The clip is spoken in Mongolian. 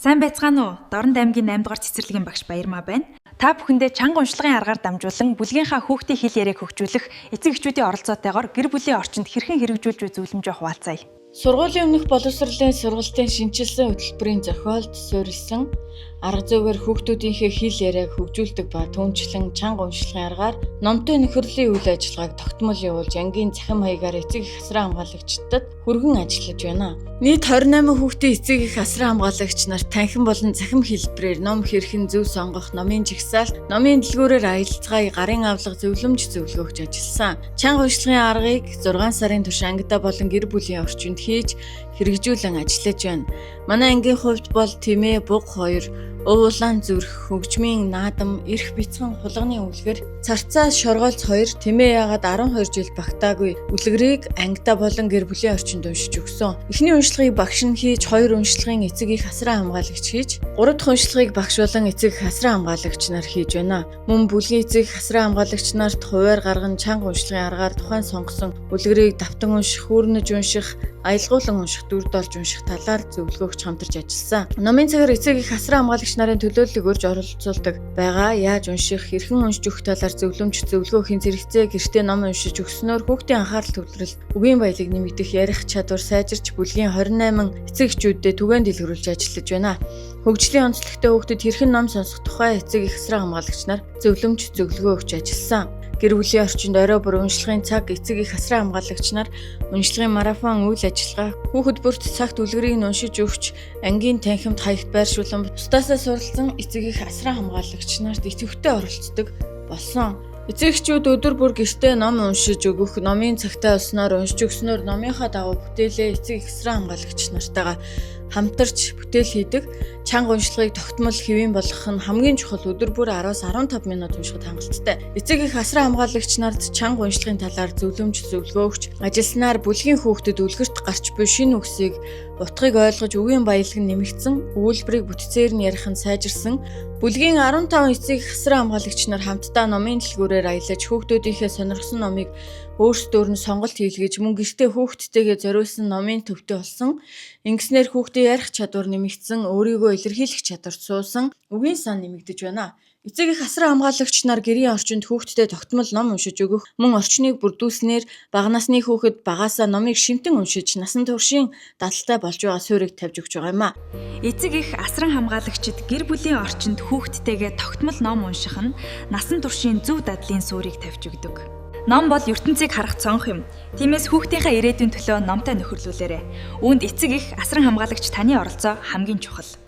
Сайн байцгаана уу? Дорнод аймгийн 8 дугаар цэцэрлэгийн багш Баярмаа байна. Та бүхэндээ чанга уншлагын аргаар дамжуулан бүлгийнхаа хүүхдийн хэл яриаг хөгжүүлэх эцэг эхчүүдийн оролцоотойгоор гэр бүлийн орчинд хэрхэн хэрэгжүүлж буй зөвлөмжөө хуваалцъя. Сургуулийн өмнөх боловсролын сургалтын шинжилсэн хөтөлбөрийн зохиолд суурилсан арга зүйгээр хүүхдүүдийнхээ хэл яриаг хөгжүүлдэг ба түүнчлэн чанга уншлагын аргаар номтой нөхөрлийн үйл ажиллагааг тогтмол явуулж ангийн цахим хаягаар эцэг эх асран хамгаалагчдад хүргэн ажиллаж байна. Нийт 28 хүүхдийн эцэг эх асран хамгаалагч нар танхим болон цахим хэлбэрээр ном хэрхэн зөв сонгох, номын жагсаалт, номын дэлгүүрээр аялцгаая, гарын авлага зөвлөмж зөвлөгөөгч ажилласан. Чанга уншлагын аргыг 6 сарын турш ангидаа болон гэр бүлийн орчинд хийж хэрэгжүүлэн ажиллаж байна. Манай ангийн хувьд бол Тэмээ Буг 2 Уулаан зүрх, хөгжмийн наадам, эрх бяцхан хулганы үлгэр, царцаа шоргоолц 2 Тэмээ яагаад 12 жил багтаагүй үлгэрийг ангидаа болон гэр бүлийн орчинд уншиж өгсөн. Эхний уншлагыг багш нь хийж, 2 уншлагын эцэг эх асран хамгаалагч хийж, 3 дахь уншлагыг багш болон эцэг эх асран хамгаалагч нар хийж байна. Мөн бүлгийн эцэг эх асран хамгаалагч нарт хуваар гарган чанга уншлагын аргаар тухайн сонгосон үлгэрийг давтан унших, хүүрнэж унших, аялгуулан унших, дүрд олж унших талаар зөвлөгөөгч хамтарч ажилласан. Номын цагаар эцэг эх асран хамгаалагч нарын төлөөллийг өрж оролцуулдаг байгаа. Яаж унших, хэрхэн уншиж өгөх талаар зөвлөмж зөвлөгөөхийн зэрэгцээ гэртээ ном уншиж өгснөөр хүүхдийн анхаарал төвлөрөлт, үгийн баялаг нэмэгдэх, ярих чадвар сайжирч бүлгийн 28 эцэг эхчүүдэд түгээн дэлгэрүүлж ажиллаж байна. Хөгжлийн онцлогтой хүүхдэд хэрхэн ном сонсох тухай эцэг эх асран хамгаалагч нар зөвлөмж зөвлөгөө өгч ажилласан. Гэр бүлийн орчинд орой бүр уншлагын цаг эцэг эх асран хамгаалагч нар уншлагын марафон үйл ажиллагаа хүүхэд бүрт цагт үлгэрийг нь уншиж өгч ангийн танхимд хаягт байршуулан бусдаасаа суралцсан эцэг эх асран хамгаалагч нарт идэвхтэй оролцдог болсон. Эцэг эхчүүд өдөр бүр гэртээ ном уншиж өгөх, номын цагтаа олсноор уншиж өгснөөр номынхаа дагуу бүтээлээ эцэг эх асран хамгаалагч нартайгаа хамтарч бүтээл хийдэг. Чанга уншлагыг тогтмол хэвийн болгох нь хамгийн чухал. Өдөр бүр 10-15 минут уншихад хангалттай. Эцэг эх асран хамгаалагч нарт чанга уншлагын талаар зөвлөмж зөвлөгөөгч ажилласнаар бүлгийн хүүхдэд үлгэрт гарч буй шинэ үгсийг, утгыг ойлгож үгийн баялаг нь нэмэгдсэн, өгүүлбэрийг бүтцээр нь ярих нь сайжирсан. Бүлгийн 15 эцэг эх асран хамгаалагч нар хамтдаа номын дэлгүүрээр аялаж хүүхдүүдийнхээ сонирхсон номыг өөрсдөр нь сонголт хийлгэж мөн гэртээ хүүхдтэйгээ зориулсан номын төвтэй болсон. Ингэснээр хүүхдийн ярих чадвар нэмэгдсэн, өөрийгөө илэрхийлэх чадварт суусан, үгийн сан нэмэгдэж байна. Эцэг эх асран хамгаалагч нар гэрийн орчинд хүүхдтэд тогтмол ном уншиж өгөх, мөн орчныг бүрдүүлснээр бага насны хүүхэд багаасаа номыг шимтэн уншиж насан туршийн дадалтай болж байгаа суурийг тавьж өгч байгаа юм а. Эцэг эх асран хамгаалагчид гэр бүлийн орчинд хүүхдтэйгээ тогтмол ном унших нь насан туршийн зөв дадлын суурийг тавьж өгдөг. Ном бол ертөнцийг харах цонх юм. Тиймээс хүүхдийнхээ ирээдүйн төлөө номтой нөхөрлүүлээрэй. Үүнд эцэг эх асран хамгаалагч таны оролцоо хамгийн чухал.